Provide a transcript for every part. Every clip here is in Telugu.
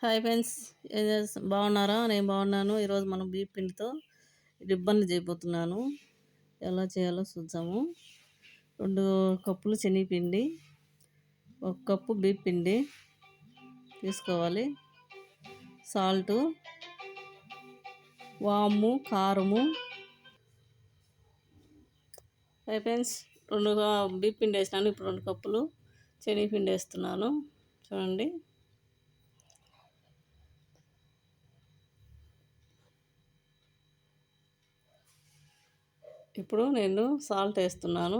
హాయ్ ఫ్రెండ్స్, బాగున్నారా? నేను బాగున్నాను. ఈరోజు మనం బియ్య పిండితో రిబ్బన్లు చేయబోతున్నాను. ఎలా చేయాలో చూద్దాము. 2 కప్పులు శనగపిండి, 1 కప్పు బియ్య పిండి తీసుకోవాలి. సాల్టు, వాము, కారము. హాయ్ ఫ్రెండ్స్, 2 బియ్య పిండి వేసినాను. ఇప్పుడు 2 కప్పులు శనగపిండి వేస్తున్నాను. చూడండి. ఇప్పుడు నేను సాల్ట్ వేస్తున్నాను.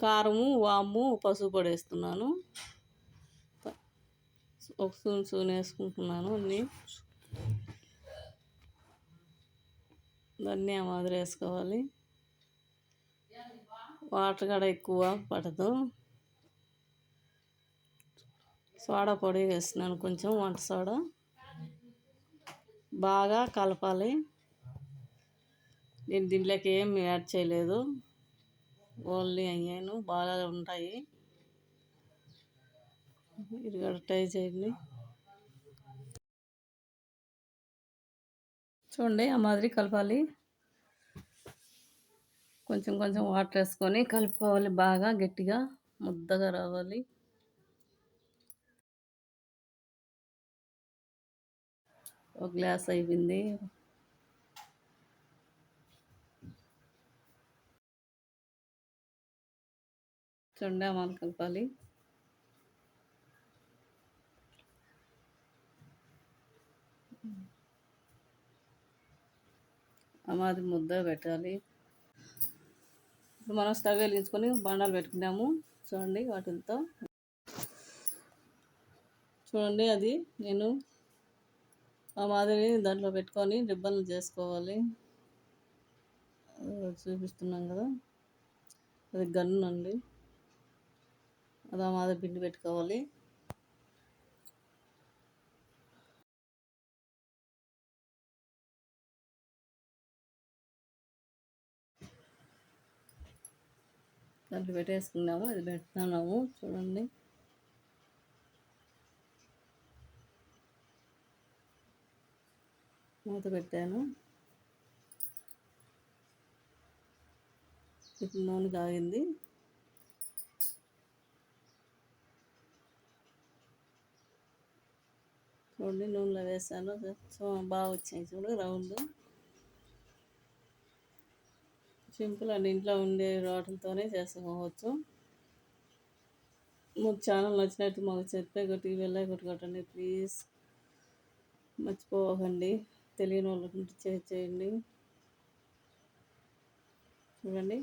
కారము, వాము, పసుపు పొడి వేస్తున్నాను. ఒక స్పూన్ వేసుకుంటున్నాను. అన్నీ ధనియా మాదిరి వేసుకోవాలి. వాటర్ కూడా ఎక్కువ పడదు. సోడా పొడి వేస్తున్నాను, కొంచెం వంట సోడా. బాగా కలపాలి. నేను దీంట్లోకి ఏం యాడ్ చేయలేదు, ఓన్లీ అయ్యాను. బాగా ఉంటాయి. ఇది కూడా ట్రై చేయండి. చూడండి, ఆ మాదిరి కలపాలి. కొంచెం కొంచెం వాటర్ వేసుకొని కలుపుకోవాలి. బాగా గట్టిగా ముద్దగా రావాలి. ఒక గ్లాస్ అయిపోయింది. చూడండి, అమ్మాలి కలపాలి. అమ్మాది ముద్ద పెట్టాలి. ఇప్పుడు మనం స్టవ్ వెలిగించుకొని బండాలు పెట్టుకున్నాము. చూడండి, వాటితో చూడండి, అది నేను ఆ మాదిరి దాంట్లో పెట్టుకొని రిబ్బన్లు చేసుకోవాలి. చూపిస్తున్నాం కదా, అది గన్ను అండి. అది ఆ మాదిరి పిండి పెట్టుకోవాలి. దాంట్లో పెట్టేసుకున్నాము. అది పెడుతున్నాము. చూడండి, మూత పెట్టాను. ఇప్పుడు నూనె కాగింది. చూడండి, నూనెలో వేసాను. బాగా వచ్చాయి. చూడు, రౌండ్. సింపుల్ అండి, ఇంట్లో ఉండే వాటితోనే చేసుకోవచ్చు. మాకు ఛానల్ నచ్చినట్టు మాకు చెప్పే టీవీలో కొట్టండి ప్లీజ్. మర్చిపోకండి. తెలియని వాళ్ళకి చేయండి. చూడండి,